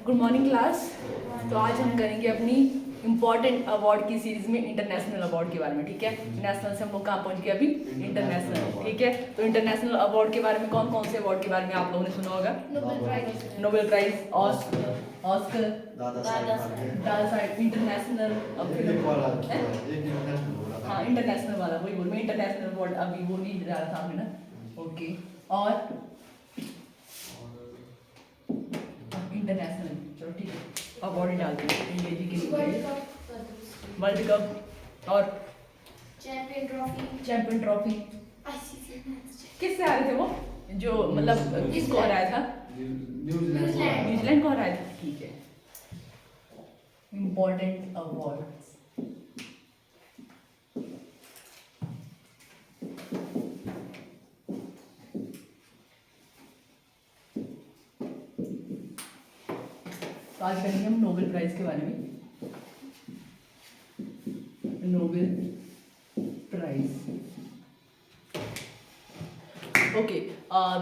Good morning class. तो आज हम करेंगे अपनी इम्पॉर्टेंट अवार्ड की सीरीज में इंटरनेशनल अवार्ड के बारे में। ठीक है, नेशनल से हम लोग कहाँ पहुँच गए अभी, इंटरनेशनल। ठीक है, तो इंटरनेशनल अवार्ड के बारे में कौन कौन से अवार्ड के बारे में आप लोगों ने सुना होगा? Nobel prize, Oscar, Dada Saheb, international, हाँ इंटरनेशनल वाला वही बोल मैं, इंटरनेशनल अवार्ड अभी वो नहीं जा रहा था हमें ना। ओके, और इंटरनेशनल, चलो ठीक है, अवार्ड ही डालते हैं इंडिया जी के लिए। वर्ल्ड कप और चैंपियन ट्रॉफी किससे आ रहे थे वो, जो मतलब किसको हराया था? न्यूजीलैंड को हराया था। ठीक है, इम्पोर्टेंट अवार्ड। तो आज करेंगे हम नोबेल प्राइज के बारे में। Nobel prize, okay.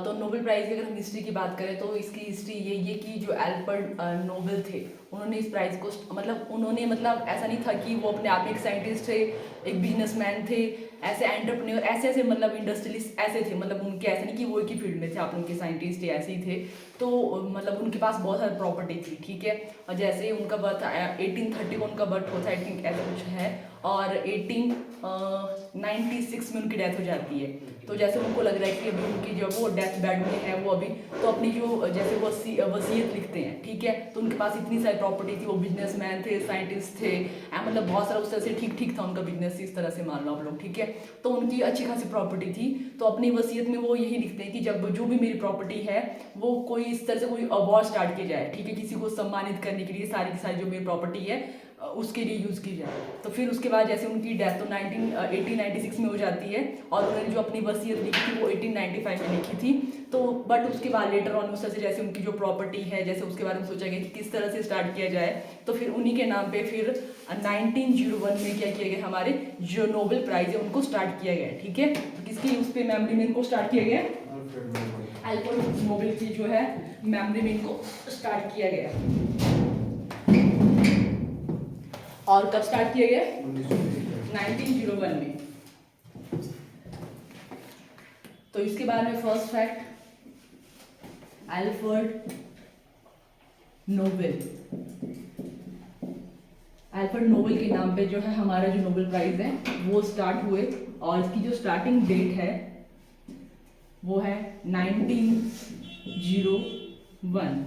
तो नोबेल प्राइज की अगर हम हिस्ट्री की बात करें तो इसकी हिस्ट्री ये कि जो एल्बर्ट नोबेल थे उन्होंने इस प्राइज को मतलब ऐसा नहीं था कि वो अपने आप में एक साइंटिस्ट थे, एक बिजनेसमैन थे, ऐसे एंटरप्रेन्योर ऐसे मतलब इंडस्ट्रियलिस्ट ऐसे थे, मतलब उनके ऐसे नहीं कि वो एक ही फील्ड में थे, आप उनके साइंटिस्ट थे ऐसे ही थे। तो मतलब उनके पास बहुत सारी प्रॉपर्टी थी। ठीक है, और जैसे उनका बर्थ 1830 को उनका बर्थ होता है, आई थिंक ऐसा कुछ है, और 1896 में उनकी डेथ हो जाती है। तो जैसे उनको लग रहा है कि अभी उनकी जब वो डेथ बेड में है वो अभी, तो अपनी जो जैसे वसीयत लिखते हैं। ठीक है, तो उनके पास इतनी सारी प्रॉपर्टी थी, वो बिजनेसमैन थे, साइंटिस्ट थे, मतलब बहुत सारा उस तरह से ठीक था उनका बिजनेस, इस तरह से मान लो आप लोग। ठीक है, तो उनकी अच्छी खासी प्रॉपर्टी थी, तो अपनी वसीयत में वो यही लिखते हैं कि जब जो भी मेरी प्रॉपर्टी है वो कोई इस तरह से कोई अवार्ड स्टार्ट किया जाए। ठीक है, किसी को सम्मानित करने के लिए सारी की सारी जो मेरी प्रॉपर्टी है उसके लिए यूज़ की जाए। तो फिर उसके बाद जैसे उनकी डेथ तो 1896 में हो जाती है, और उन्होंने जो अपनी वसीयत लिखी थी वो 1895 में लिखी थी। तो बट उसके बाद लेटर ऑन उस तरह से जैसे उनकी जो प्रॉपर्टी है जैसे उसके बारे में सोचा गया कि किस तरह से स्टार्ट किया जाए, तो फिर उन्हीं के नाम पे फिर 1901 में क्या किया गया, हमारे जो नोबेल प्राइज है उनको स्टार्ट किया गया। ठीक है, तो किसकी उस पर मेमोरी में इनको स्टार्ट किया गया, अल्फ्रेड नोबेल की जो है मेमोरी में इनको स्टार्ट किया गया। और कब स्टार्ट किया गया, 1901 में। तो इसके बारे में first fact, Alfred Nobel, Alfred Nobel के नाम पे जो है हमारा जो नोबेल प्राइज है वो स्टार्ट हुए, और इसकी जो स्टार्टिंग डेट है वो है 1901।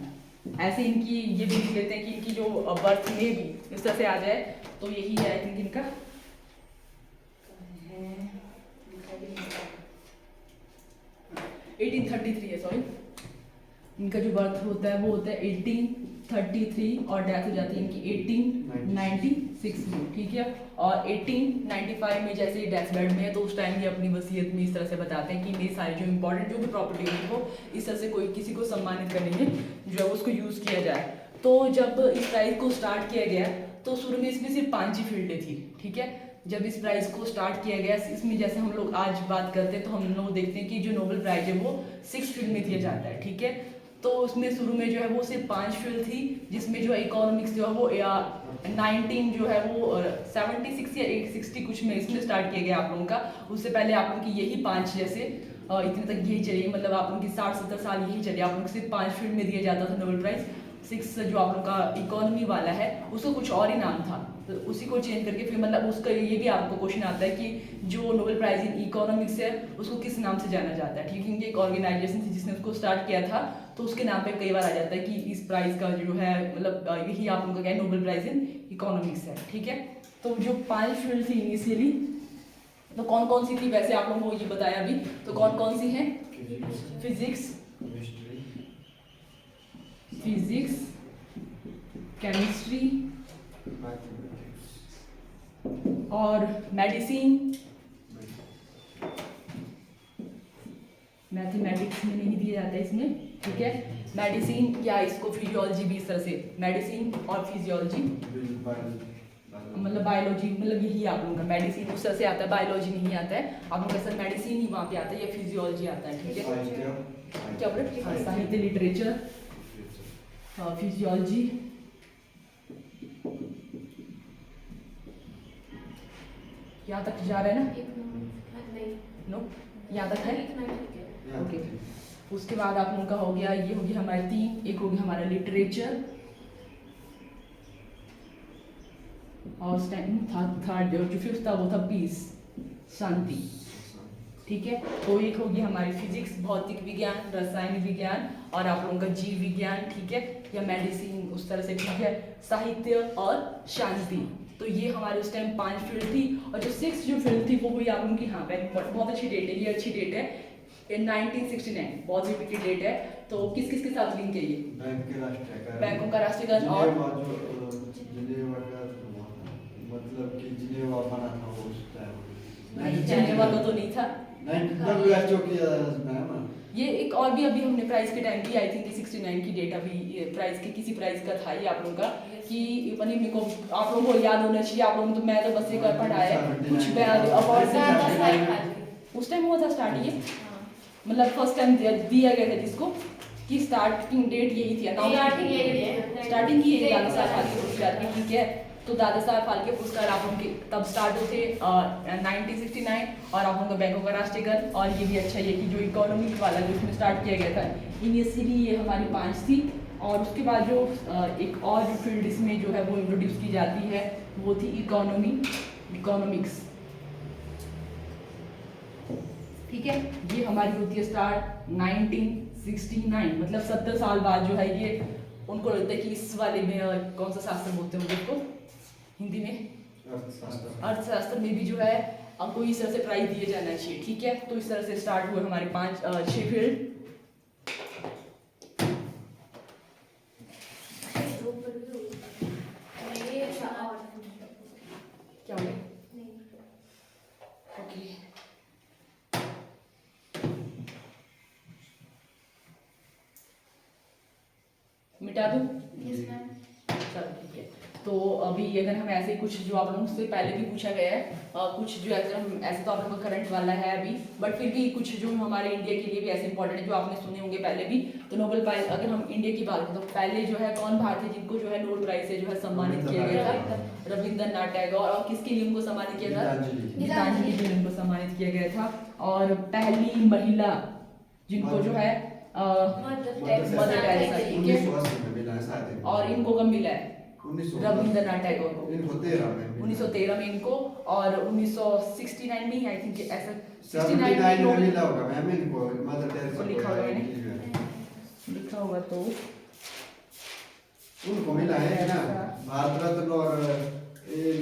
ऐसे इनकी ये भी लिख लेते हैं कि इनकी जो बर्थ में भी इस तरह से आ जाए, तो यही है आई थिंक इनका 1833 है, सॉरी, इनका जो बर्थ होता है वो होता है 1833, और डेथ हो जाती है इनकी 1896 में। ठीक है, और 1895 में जैसे डेथ बेड में है तो उस टाइम ये अपनी वसीयत में इस तरह से बताते हैं कि मेरी सारी जो इंपॉर्टेंट जो भी प्रॉपर्टी होगी वो इस तरह से कोई किसी को सम्मानित करने में जो है उसको यूज़ किया जाए। तो जब इस प्राइज को स्टार्ट किया गया तो शुरू में इसमें सिर्फ 5 ही फील्डें थी। ठीक है, जब इस प्राइज को स्टार्ट किया गया इसमें जैसे हम लोग आज बात करते हैं तो हम लोग देखते हैं कि जो नोबेल प्राइज है वो 6 फील्ड में दिया जाता है। ठीक है, तो उसमें शुरू में जो है वो सिर्फ 5 फील्ड थी, जिसमें जो इकोनॉमिक्स जो है वो 19 जो है वो 76 या 860 कुछ में इसमें स्टार्ट किया गया आप लोगों का। उससे पहले आप लोगों की यही 5 जैसे इतने तक यही चलिए, मतलब आप लोगों की 60-70 साल यही चलिए, आप लोगों को सिर्फ 5 फील्ड में दिया जाता था नोबेल प्राइज। 6 जो आप लोग का इकोनॉमी वाला है उसको कुछ और ही नाम था, तो उसी को चेंज करके फिर मतलब उसका ये भी आपको क्वेश्चन आता है कि जो नोबेल प्राइज इन इकोनॉमिक्स है उसको किस नाम से जाना जाता है। ठीक है, क्योंकि एक ऑर्गेनाइजेशन थी जिसने उसको स्टार्ट किया था, तो उसके नाम पे कई बार आ जाता है कि इस प्राइज का जो है मतलब यही आप लोगों का क्या है, नोबेल प्राइज इन इकोनॉमिक्स है। ठीक है, तो जो 5 फील्ड थी इनिशियली, तो कौन कौन सी थी वैसे आप लोगों को ये बताया अभी, तो कौन कौन सी है, फिजिक्स, केमिस्ट्री और मेडिसिन। मैथमेटिक्स में नहीं दिया जाता है इसमें। ठीक है, मेडिसिन या इसको फिजियोलॉजी भी इस तरह से, मेडिसिन और फिजियोलॉजी मतलब बायोलॉजी, मतलब यही आप लोगों का मेडिसिन उस तरह से आता है, बायोलॉजी नहीं आता है आप लोगों का, सर मेडिसिन ही वहाँ पे आता है या फिजियोलॉजी आता है। ठीक है, क्या बोले, साहित्य लिटरेचर, फिजियोलॉजी, यहाँ तक जा रहा है ना? नो, यहाँ तक है? ओके। उसके बाद आप लोगों का हो गया, ये हो गया हमारे 3, एक हो गया हमारा लिटरेचर, और थर्ड जो फिफ्थ था वो था पीस, शांति। ठीक है, तो एक होगी हमारी फिजिक्स, भौतिक विज्ञान, रसायन विज्ञान, और आप लोगों का जीव विज्ञान, ठीक है, या मेडिसिन उस तरह से, ठीक है, साहित्य और शांति। तो ये हमारे उस टाइम 5 फील्ड थी, और जो 6 जो फील्ड थी वो हुई आप लोगों की, हाँ बहुत अच्छी डेट है, ये अच्छी डेट है, 1969, बहुत रिपीटेड डेट है। तो किस किस के साथ लिंक है ये? बैंकों का राष्ट्रीयकरण, और मतलब कि जिनेवा बना था वो उस टाइम। जिनेवा का तो नहीं था, WHO की ना। ये एक और भी अभी हमने प्राइस के टाइम भी आई थी कि 69 की डेट, अभी प्राइस के किसी प्राइस का था ये आप लोगों का, कि पनी मेरे को आप लोगों को याद होना चाहिए, आप लोगों को तो मैं तो बस ये कर पढ़ा है कुछ अवार्ड उस टाइम हुआ था स्टार्ट, ये मतलब फर्स्ट टाइम दिया गया था जिसको, कि स्टार्टिंग डेट यही थी, स्टार्टिंग की यही दादा साहब फाल्के पुरस्कार की, ठीक है। तो दादा साहब फाल्के पुरस्कार आप लोगों के तब स्टार्ट होते 1969, और आप लोगों का बैंकों का राष्ट्रीयकरण, और ये भी अच्छा है कि जो इकोनॉमिक वाला जो इसमें स्टार्ट किया गया था, इनिशियली ये हमारी 5 थी। और उसके बाद जो एक और जो फील्ड इसमें जो है वो इंट्रोड्यूस की जाती है वो थी इकोनॉमिक्स, ठीक है। ये हमारी होती है स्टार्ट 1969, मतलब 70 साल बाद जो है ये उनको लगता है कि इस वाले में कौन सा शास्त्र बोलते हैं उसको हिंदी में, अर्थशास्त्र में भी जो है आपको इस तरह से प्राइज दिए जाना चाहिए, ठीक है। तो इस तरह से स्टार्ट हुए हमारे 6 फील्ड। क्या हो गया? ओके, मिटा दूं? चलो ठीक है। तो अभी अगर हम ऐसे कुछ जो आप लोगों से पहले भी पूछा गया है, कुछ जो ऐसे तो आप लोगों का करंट वाला है अभी, बट फिर भी कुछ जो हमारे इंडिया के लिए भी ऐसे इंपॉर्टेंट है जो आपने सुने होंगे पहले भी। तो नोबेल प्राइज, अगर हम इंडिया की बात करें तो पहले जो है कौन भारतीय जिनको जो है नोबेल प्राइज से जो है सम्मानित किया गया था? रविंद्रनाथ टैगोर। और किसके लिए उनको सम्मानित किया था? गीतांजलि के लिए उनको सम्मानित किया गया था। और पहली महिला जिनको जो है मदर टेरेसा, ठीक है। और इनको कब मिला है? रविंद्रनाथ टैगोर को 1913 में इनको, और 1969 में ही आई थिंक ऐसा 69 में मिला होगा मैम इनको, मदर टेरेसा को लिखा होगा मैंने, लिखा होगा तो उनको मिला है ना भारत रत्न और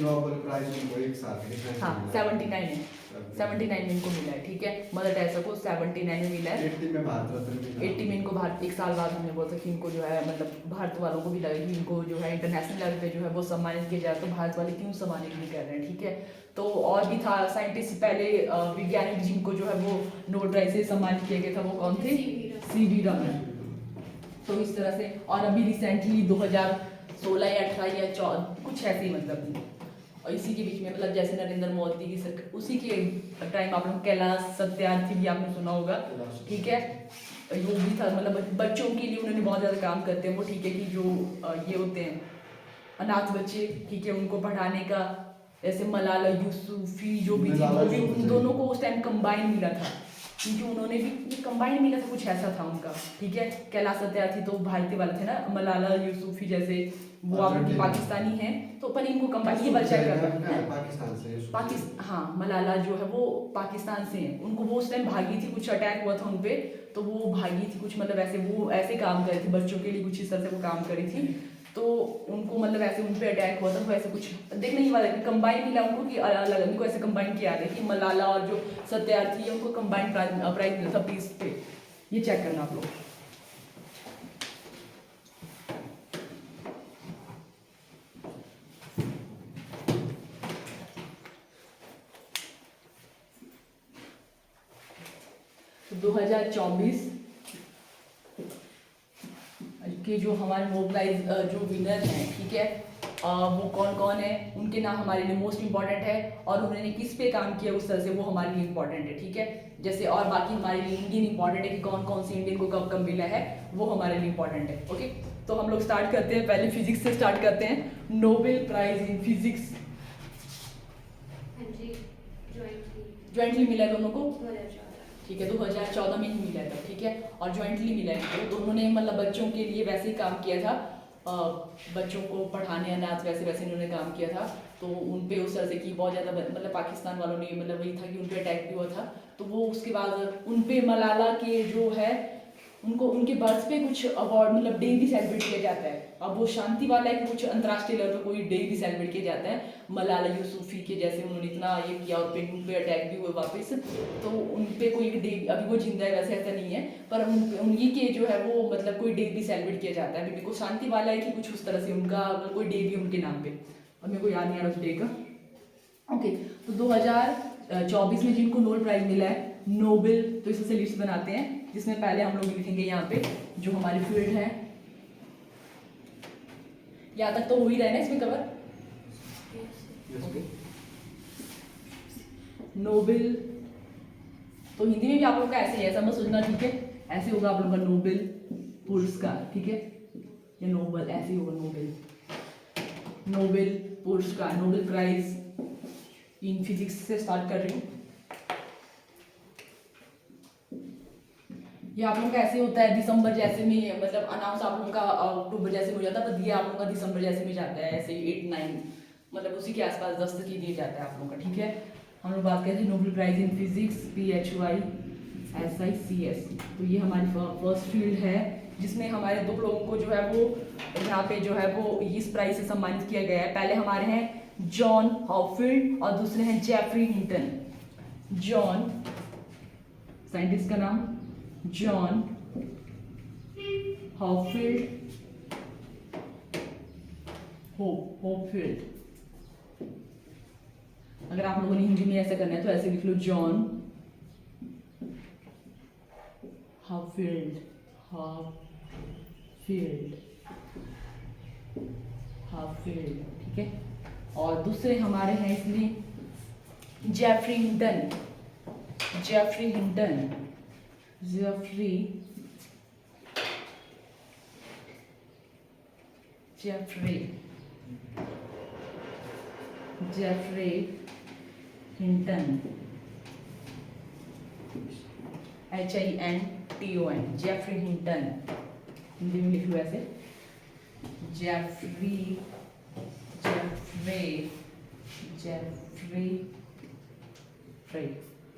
नोबेल प्राइज उनको एक साथ में। हाँ 79 में इनको मिला है, ठीक है। मदर टेरेसा को 79 में मिला है, 80 में भारत रत्न मिला, 80 में इनको भारत, एक साल बाद हमने बोला था कि इनको जो है मतलब भारत वालों को भी लगा कि इनको जो है इंटरनेशनल लेवल पे जो है वो सम्मानित किया जाए, तो भारत वाले क्यों सम्मानित नहीं कर रहे हैं, ठीक है। तो और भी था साइंटिस्ट पहले वैज्ञानिक जिनको जो है वो नोबेल प्राइज से सम्मानित किया गया था, वो कौन थे? CV रमन। तो इस तरह से, और अभी रिसेंटली 2016 या 18 या 14 कुछ ऐसे ही मतलब, और इसी के बीच में मतलब जैसे नरेंद्र मोदी की सरकार, उसी के टाइम आप लोग कैलाश सत्यार्थी भी आपने सुना होगा, ठीक है। वो भी था, मतलब बच्चों के लिए उन्होंने बहुत ज़्यादा काम करते हैं वो, ठीक है, कि जो ये होते हैं अनाथ बच्चे, ठीक है, उनको पढ़ाने का, जैसे मलाला यूसुफी जो भी थी, वो भी उन दोनों को उस टाइम कंबाइन मिला था, क्योंकि उन्होंने भी कंबाइन मिला था, कुछ ऐसा था उनका, ठीक है। कैलाश सत्यार्थी तो भारतीय वाले थे ना, मलाला यूसुफी जैसे वो आप लोग पाकिस्तानी हैं, तो पर इनको कंबाइन, ये बच्चा पाकिस्तान से, हाँ मलाला जो है वो पाकिस्तान से हैं, उनको वो उस टाइम भागी थी, कुछ अटैक हुआ था उनपे, तो वो भागी थी कुछ, मतलब ऐसे वो ऐसे काम करे थे बच्चों के लिए, कुछ इस तरह से वो काम करी थी, तो उनको मतलब ऐसे उन पे अटैक हुआ था, तो ऐसे कुछ देखने ही वाला, कंबाइन मिला उनको कि अलग अलग, उनको ऐसे कंबाइन किया था कि मलाला और जो सत्यार्थी है उनको कंबाइन प्राइज मिला था पीस पे, ये चेक करना आप लोग। तो 2024 के जो हमारे नोबेल प्राइज जो विनर हैं, ठीक है, वो कौन कौन है, उनके नाम हमारे लिए मोस्ट इंपॉर्टेंट है, और उन्होंने किस पे काम किया उस तरह से वो हमारे लिए इंपॉर्टेंट है, ठीक है। जैसे और बाकी हमारे लिए इंडियन इंपॉर्टेंट है कि कौन कौन से इंडियन को कब कब मिला है, वो हमारे लिए इंपॉर्टेंट है। ओके, तो हम लोग स्टार्ट करते हैं, पहले फिजिक्स से स्टार्ट करते हैं। Nobel prize in physics jointly मिला है दोनों को, ठीक है, 2014 में ही मिला है, ठीक है, और ज्वाइंटली मिला है। तो दोनों ने मतलब बच्चों के लिए वैसे ही काम किया था, बच्चों को पढ़ाने अनाथ वैसे वैसे इन्होंने काम किया था। तो उन पे उस तरह से कि बहुत ज़्यादा मतलब पाकिस्तान वालों ने मतलब वही था कि उन पे अटैक भी हुआ था। तो वो उसके बाद उन पे मलाला के जो है उनको उनके बर्थ पे कुछ अवार्ड मतलब डे भी सेलिब्रेट किया जाता है। अब वो शांति वाला है कि कुछ अंतर्राष्ट्रीय लेवल पर कोई डे भी सेलिब्रेट किया जाता है मलाला यूसुफी के, जैसे उन्होंने इतना ये किया और फिर उन पे अटैक भी हुए वापस, तो उन पे कोई डे, अभी वो जिंदा है वैसे ऐसा नहीं है, पर उन्हीं के जो है वो मतलब कोई डे भी सेलिब्रेट किया जाता है। अभी मेरे को शांति वाला है कि कुछ उस तरह से उनका कोई डे भी उनके नाम पे, अब मेरे को याद नहीं आ रहा उस डे का। ओके, तो 2024 में जिनको नोबेल प्राइज मिला है नोबेल, तो इससे लिस्ट बनाते हैं, जिसमें पहले हम लोग लिखेंगे यहाँ पे जो हमारी फील्ड है, यहाँ तक तो हो ही रहा है ना इसमें कवर। ओके, नोबेल तो हिंदी में भी आप लोग का ऐसे ही है, ऐसा मत सोचना, ठीक है, ऐसे होगा आप लोग का नोबेल पुरस्कार, ठीक है, या नोबेल ऐसे ही होगा, नोबेल पुरस्कार, नोबेल प्राइज इन फिजिक्स से स्टार्ट कर रही हूँ। ये आप लोगों का ऐसे होता है दिसंबर जैसे में, मतलब अनाउंस आप लोगों का अक्टूबर जैसे में हो जाता है, पर दिया आप लोगों का दिसंबर जैसे में जाता है, ऐसे 8-9 मतलब उसी के आसपास 10 तक ही दिया जाता है आप लोगों का, ठीक है। हम लोग बात करते हैं Nobel prize in physics PHYSICS, तो ये हमारी फर्स्ट फील्ड है, जिसमें हमारे 2 लोगों को जो है वो यहाँ पे जो है वो इस प्राइज से सम्मानित किया गया है। पहले हमारे हैं जॉन हॉपफील्ड और दूसरे हैं जेफरी हिंटन। जॉन साइंटिस्ट का नाम जॉन हॉपफील्ड। अगर आप लोगों ने हिंदी में ऐसा करना है तो ऐसे लिख लो जॉन हॉपफील्ड, ठीक है। और दूसरे हमारे हैं इसमें Geoffrey Hinton, Geoffrey Hinton, HINTON, Geoffrey Hinton, Hindi में लिख लो ऐसे, जेफरी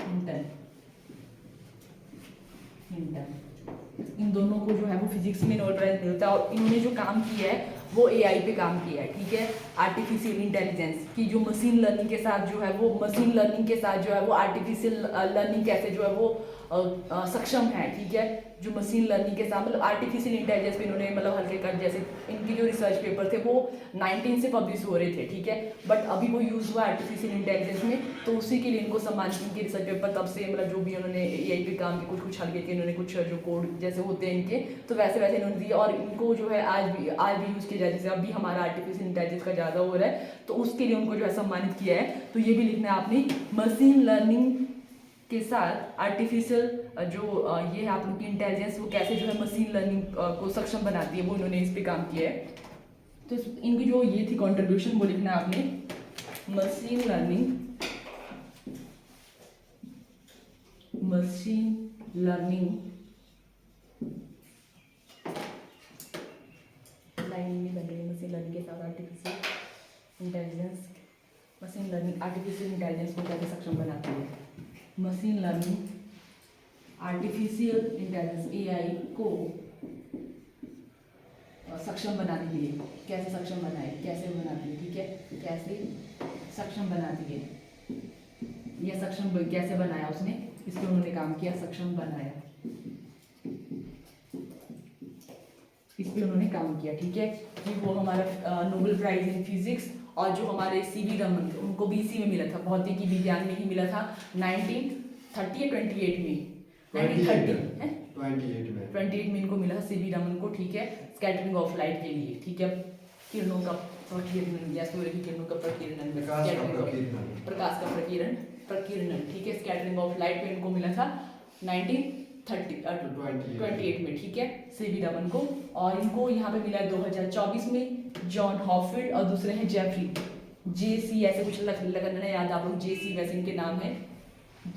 हिंटन। इन दोनों को जो है वो फिजिक्स में नोबेल प्राइज मिलता है, और इन्होंने जो काम किया है वो AI पे काम किया है, ठीक है, आर्टिफिशियल इंटेलिजेंस की जो मशीन लर्निंग के साथ जो है वो आर्टिफिशियल लर्निंग कैसे जो है वो सक्षम है, ठीक है, जो मशीन लर्निंग के साथ मतलब आर्टिफिशियल इंटेलिजेंस पे इन्होंने मतलब हल्के कर, जैसे इनकी जो रिसर्च पेपर थे वो 19 से पब्लिश हो रहे थे, ठीक है, बट अभी वो यूज़ हुआ आर्टिफिशियल इंटेलिजेंस में, तो उसी के लिए इनको सम्मानित, इनके रिसर्च पेपर तब से मतलब जो भी उन्होंने AI पे काम किया, कुछ हल्के के इन्होंने कुछ जो कोड जैसे होते हैं इनके, तो वैसे वैसे इन्होंने दिए, और इनको जो है आज भी यूज़ किया जाए, जैसे अभी हमारा आर्टिफिशियल इंटेलिजेंस का ज़्यादा हो रहा है, तो उसके लिए उनको जो है सम्मानित किया है। तो ये भी लिखना है आपने, मशीन लर्निंग के साथ आर्टिफिशियल जो ये है आप लोग की इंटेलिजेंस, वो कैसे जो है मशीन लर्निंग को सक्षम बनाती है, वो इन्होंने इस पे काम किया है। तो इनकी जो ये थी कंट्रीब्यूशन, वो लिखना है आपने, मशीन लर्निंग लाइन में बन रही है, मशीन लर्निंग के साथ आर्टिफिशियल इंटेलिजेंस को कैसे सक्षम बनाती है, machine learning artificial intelligence AI को सक्षम बनाने के लिए कैसे सक्षम बनाए, कैसे बनाती है, ठीक है, कैसे सक्षम बनाती है, यह सक्षम कैसे बनाया उसने, इस पे उन्होंने काम किया, सक्षम बनाया, इस पे उन्होंने काम किया, ठीक है। कि वो हमारा नोबेल प्राइज इन फिजिक्स, और जो हमारे CV रमन थे उनको भी इसी में मिला था, भौतिकी विज्ञान में ही मिला था 1930 या 28 में, 1928 में इनको मिला CV रमन को, ठीक है, स्कैटरिंग ऑफ लाइट के लिए, ठीक है, किरणों का प्रकीर्णन या सूर्य की किरणों का प्रकीर्णन, प्रकाश का प्रकीर्णन। प्रकाश का प्रकीर्णन, ठीक है। स्कैटरिंग ऑफ लाइट में इनको मिला था 1928 में, ठीक है, सीवी रमन को। और इनको यहाँ पे मिला 2024 में जॉन हॉफील्ड, और दूसरे हैं जेफरी JC, ऐसे कुछ लगना है याद आप लोग, JC वैसे इनके नाम है,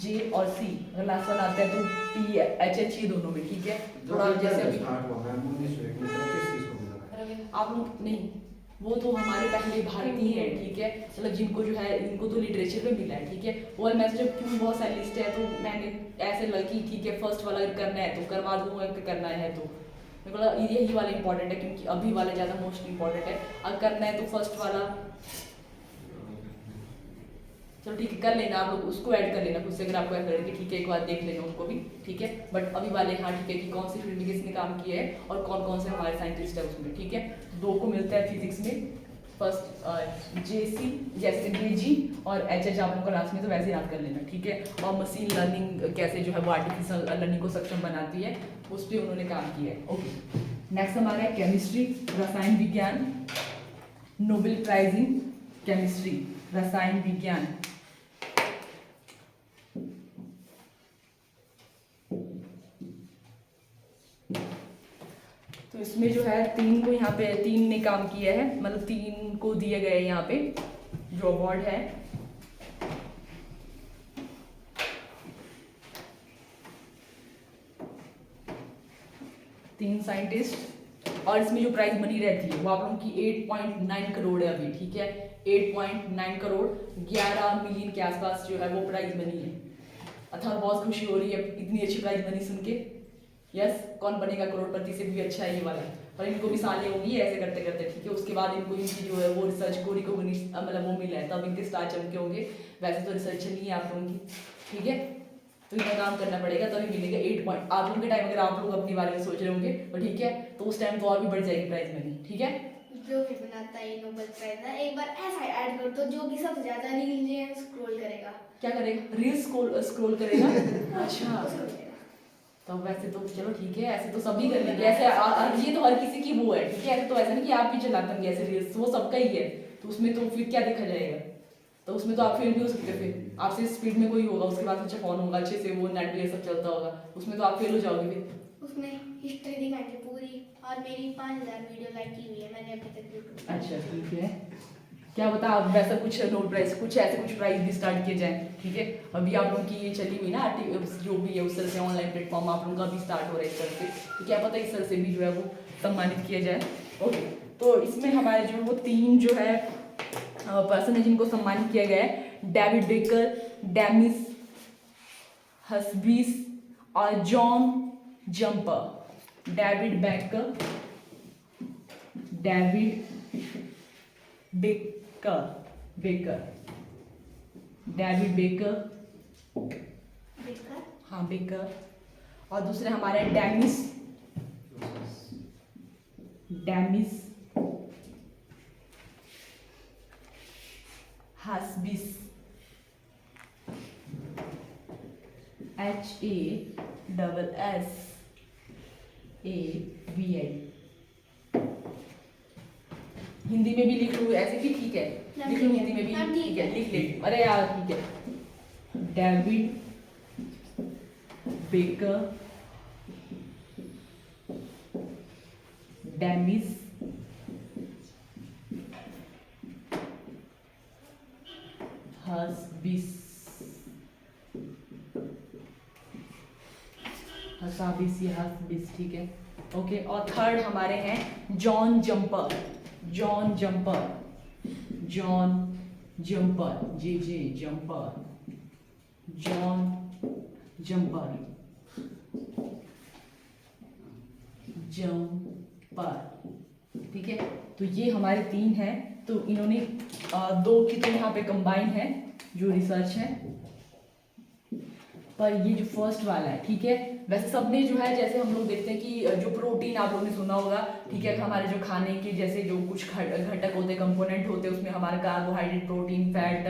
J और C, अगर लास्ट वाला आता है तो PHH ये दोनों में, ठीक है। थोड़ा जैसे अभी आप लोग नहीं, वो तो हमारे पहले भारतीय है, ठीक है, मतलब जिनको जो है इनको तो लिटरेचर में मिला है, ठीक है। और मैं जब क्यों बहुत सारी लिस्ट है तो मैंने ऐसे लगी, ठीक है, फर्स्ट वाला अगर करना है तो करवा दूंगा, करना है तो मेरे को यही वाला इंपॉर्टेंट है, क्योंकि अभी वाला ज़्यादा मोस्ट इंपॉर्टेंट है। अगर करना है तो फर्स्ट वाला, चलो ठीक है, कर लेना आप लोग, उसको ऐड कर लेना खुद से, अगर आपको ऐसा लगे, ठीक है, एक बार देख लेना उनको भी, ठीक है। बट अभी वाले हाँ ठीक है, कि कौन सी फील्ड में किसने काम किया है और कौन कौन से हमारे साइंटिस्ट है उसमें, ठीक है। 2 को मिलता है फिजिक्स में, फर्स्ट JC जैसे JG और HH आप लोग क्लास में तो वैसे याद कर लेना, ठीक है। और मशीन लर्निंग कैसे जो है वो आर्टिफिशियल लर्निंग को सक्षम बनाती है, उस पर उन्होंने काम किया है। ओके, नेक्स्ट हमारा है केमिस्ट्री, रसायन विज्ञान, नोबेल प्राइज इन केमिस्ट्री, रसायन विज्ञान। तो इसमें जो है 3 को यहाँ पे 3 ने काम किया है, मतलब 3 को दिए गए यहाँ पे जो अवार्ड है। तीन साइंटिस्ट, और इसमें जो प्राइस मनी रहती है वो आप लोगों की 8.9 करोड़ है अभी, ठीक है। 8.9 करोड़ 11 मिलियन के आसपास जो है वो प्राइज मनी है। अर्थात बहुत खुशी हो रही है इतनी अच्छी प्राइज मनी सुन के। यस, कौन बनेगा करोड़पति से भी अच्छा है ये वाला। और इनको भी सालें होंगी ऐसे करते करते, ठीक है। उसके बाद इनको इनकी जो है वो रिसर्च को रिकॉग्निशन मतलब वो मिला है, तब इनके स्टार चमके होंगे। वैसे तो रिसर्च चल रही है आप लोगों की, ठीक है, तो इतना काम करना पड़ेगा तभी मिलेगा 8 पॉइंट। आप लोगों के टाइम अगर आप लोग अपने बारे में सोच रहे होंगे तो ठीक है, तो उस टाइम तो और भी बढ़ जाएगी प्राइस मनी, ठीक है। जो भी बनाता है नोबेल प्राइज ना, एक बार ऐसा ऐड कर दो जो कि सबसे ज्यादा रील स्क्रॉल करेगा। क्या करेगा? रील स्क्रॉल करेगा। अच्छा, उसको मिलेगा। तो वैसे तो चलो ठीक है, ऐसे तो सभी कर लेंगे ऐसे, ये तो हर किसी की वो है, ठीक है। ऐसे तो ऐसा नहीं कि आप भी चलाते होंगे ऐसे रील्स, वो सबका ही है, तो उसमें तो फिर क्या देखा जाएगा। तो उसमें तो आप फेल भी हो सकते, फिर आपसे स्पीड में कोई होगा, उसके बाद अच्छा फोन होगा, अच्छे से वो नेट भी सब चलता होगा, उसमें तो आप फेल हो जाओगे फिर। उसमें हिस्ट्री दिखाएंगे पूरी, और मेरी 5000 वीडियो लाइक की हुई है मैंने अभी तक यूट्यूब पे। अच्छा ठीक है, क्या बता आप वैसा कुछ नोट प्राइस कुछ ऐसे कुछ प्राइस भी स्टार्ट किए जाए, ठीक है। अभी आप लोगों की ये चली हुई ना जो भी है उस तरह से ऑनलाइन प्लेटफॉर्म आप लोगों का भी स्टार्ट हो रहा है इस तरह से, तो क्या पता इस तरह से भी जो है वो सम्मानित किया जाए। ओके, तो इसमें हमारे जो वो 3 जो है पर्सन है जिनको सम्मानित किया गया है, डेविड बेकर, डेमिस हस्बीस और John jumper. David baker, David David baker, हाँ बेकर, और दूसरे हमारे डेमिस हस्बिस, HASSABI। हिंदी में भी लिख लूँ ऐसे भी ठीक है, लिख लूँ हिंदी में भी ठीक है, लिख ले। अरे यार ठीक है, डेविड बेकर, डेमिस हस्बिस, ठीक है। ओके, और थर्ड हमारे हैं जॉन जंपर, जंपर, ठीक है। तो ये हमारे 3 हैं, तो इन्होंने 2 की तो यहाँ पे कंबाइन है जो रिसर्च है, पर ये जो फर्स्ट वाला है, ठीक है, वैसे सबने जो है, जैसे हम लोग देखते हैं कि जो प्रोटीन आप लोगों ने सुना होगा, ठीक है, हमारे जो खाने के जैसे जो कुछ घटक होते हैं, कंपोनेंट होते हैं, उसमें हमारे कार्बोहाइड्रेट, प्रोटीन, फैट,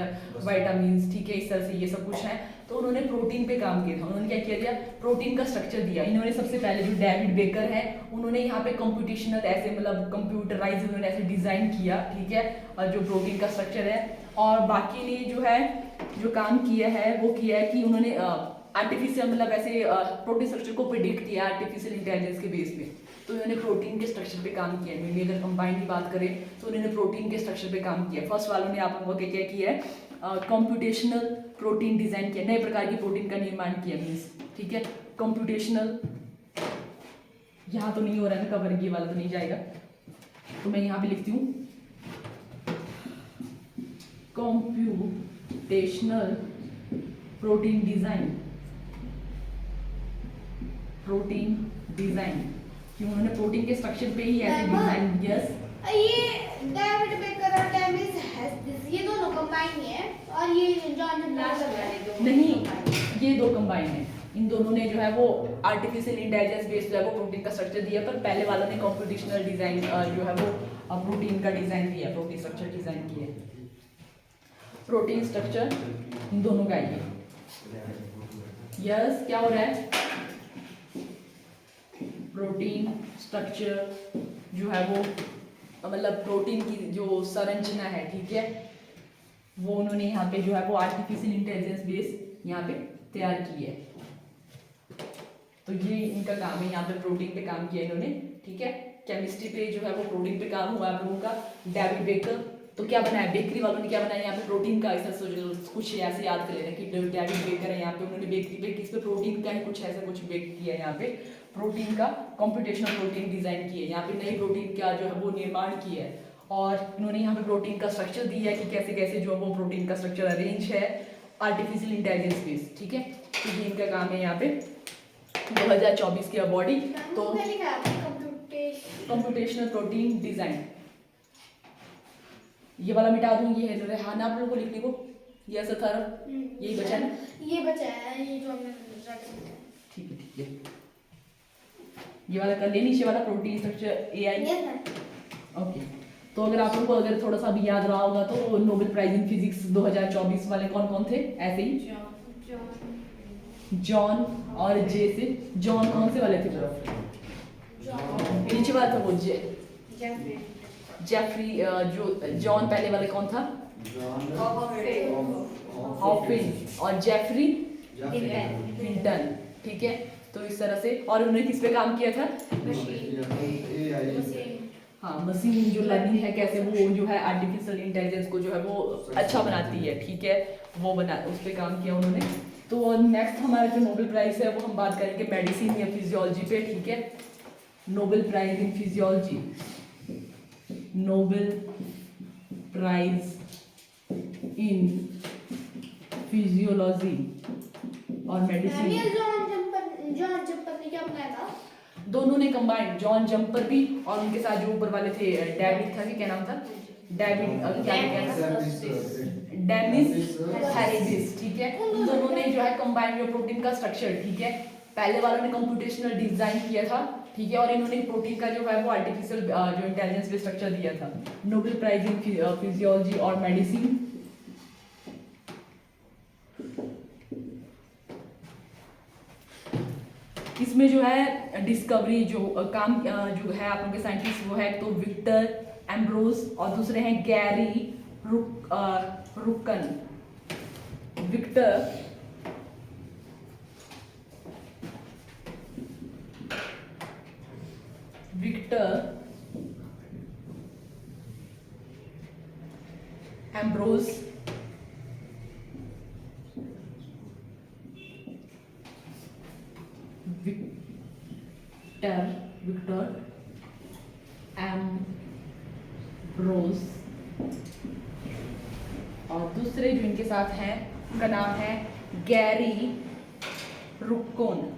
विटामिन्स, ठीक है, इस तरह से ये सब कुछ है। तो उन्होंने प्रोटीन पे काम किया था। उन्होंने क्या किया दिया, प्रोटीन का स्ट्रक्चर दिया। इन्होंने सबसे पहले जो डेविड बेकर है, उन्होंने यहाँ पे कंप्यूटेशनल ऐसे मतलब कंप्यूटराइज उन्होंने ऐसे डिजाइन किया, ठीक है, और जो प्रोटीन का स्ट्रक्चर है। और बाकी ने जो है जो काम किया है वो किया है कि उन्होंने आर्टिफिशियल मतलब ऐसे प्रोटीन स्ट्रक्चर को प्रिडिक्ट किया आर्टिफिशियल इंटेलिजेंस के बेस पे। तो उन्होंने प्रोटीन के स्ट्रक्चर पे काम किया है। मेनली अगर कंबाइन की बात करें तो उन्होंने प्रोटीन के स्ट्रक्चर पे काम किया। फर्स्ट वालों ने आप लोगों को क्या क्या किया है, कंप्यूटेशनल प्रोटीन डिजाइन किया, नए प्रकार की प्रोटीन का निर्माण किया मीन्स, ठीक है, कंप्यूटेशनल। यहाँ तो नहीं हो रहा है ना कवर, ये वाला तो नहीं जाएगा, तो मैं यहाँ पे लिखती हूँ computational protein design, protein design, कि उन्होंने प्रोटीन के स्ट्रक्चर पे ही ऐसे डिजाइन। यस, ये डेविड बेकर और डेविस हेस्टिस ये दोनों कंबाइन है, और ये जॉन नहीं, ये दो कंबाइन है। इन दोनों ने जो है वो आर्टिफिशियल इंटेलिजेंस बेस्ड जो है वो प्रोटीन का स्ट्रक्चर दिया, पर पहले वालों ने कंप्यूटेशनल डिजाइन जो है वो प्रोटीन का डिजाइन दिया, प्रोटीन स्ट्रक्चर डिजाइन किया है। प्रोटीन स्ट्रक्चर इन दोनों का ही है। यस, क्या हो रहा है, प्रोटीन स्ट्रक्चर जो है वो मतलब प्रोटीन की जो संरचना है, ठीक है, वो उन्होंने यहाँ पे जो है वो आर्टिफिशियल इंटेलिजेंस बेस यहाँ पे तैयार की है। तो ये इनका काम है, यहाँ पे प्रोटीन पे काम किया इन्होंने, ठीक है। केमिस्ट्री पे जो है वो प्रोटीन पे काम हुआ आप लोगों का। डेविड बेकर तो क्या बनाया, बेकरी वालों ने क्या बनाया यहाँ पे प्रोटीन का, ऐसा कुछ ऐसे याद कर लेना कि डेविड बेकर है यहाँ पे, उन्होंने बेकरी पे किस पे प्रोटीन का है कुछ ऐसा कुछ बेक किया है यहाँ पे, प्रोटीन का कंप्यूटेशनल प्रोटीन डिजाइन किया है, यहाँ पे नई प्रोटीन का जो है वो निर्माण किया है। और इन्होंने यहाँ पे प्रोटीन का स्ट्रक्चर दिया है कि कैसे कैसे जो वो प्रोटीन का स्ट्रक्चर अरेंज है आर्टिफिशियल इंटेलिजेंस बेस, ठीक है। तो ये इनका काम है यहाँ पे 2024 की अवॉर्डी। तो कंप्यूटेशनल प्रोटीन डिजाइन, ये वाला मिटा दूं, ये है रेहाना आप लोगों को लिखने को, ये ऐसा था, यही बचा है ना, ये बचा है, ये जो हमने ठीक है, ठीक है, ये वाला कर ले, नीचे वाला प्रोटीन स्ट्रक्चर एआई। ओके, तो अगर आप लोगों को अगर थोड़ा सा भी याद रहा होगा तो नोबेल प्राइज इन फिजिक्स 2024 वाले कौन कौन थे, ऐसे ही जॉन और जे से, जॉन कौन से वाले थे, नीचे वाला था वो जेफरी, जो जॉन पहले वाले कौन था, हॉफिन, और जेफरी हिंटन, ठीक है। तो इस तरह से, और उन्होंने किस पे काम किया था, हाँ, मशीन जो लर्निंग है, कैसे वो जो है आर्टिफिशियल इंटेलिजेंस को जो है वो अच्छा बनाती है, ठीक है, वो बना उस पर काम किया उन्होंने। तो नेक्स्ट हमारा जो नोबेल प्राइज है वो हम बात करेंगे मेडिसिन या फिजियोलॉजी पे, ठीक है। Nobel prize in physiology, Nobel prize in physiology और मेडिसिन, जॉन जम्पर ने क्या बनाया था, दोनों ने कंबाइंड, जॉन जम्पर भी और उनके साथ जो ऊपर वाले थे डेविड था, क्या नाम था, डेविड क्या डेनिस हैरिस, ठीक है। उन दोनों ने जो है कंबाइंड जो प्रोटीन का स्ट्रक्चर, ठीक है, पहले वालों ने कंप्यूटेशनल डिजाइन किया था, ठीक है, और इन्होंने प्रोटीन का जो है वो आर्टिफिशियल जो इंटेलिजेंस पे स्ट्रक्चर दिया था। नोबेल प्राइज इन फिजियोलॉजी और मेडिसिन, इसमें जो है डिस्कवरी जो काम जो है आप लोगों के साइंटिस्ट वो है, तो विक्टर एम्ब्रोस और दूसरे हैं गैरी रुकन, विक्टर एम्ब्रोस विक्टर एम्ब्रोस और दूसरे जो इनके साथ हैं उनका नाम है गैरी रुकुन,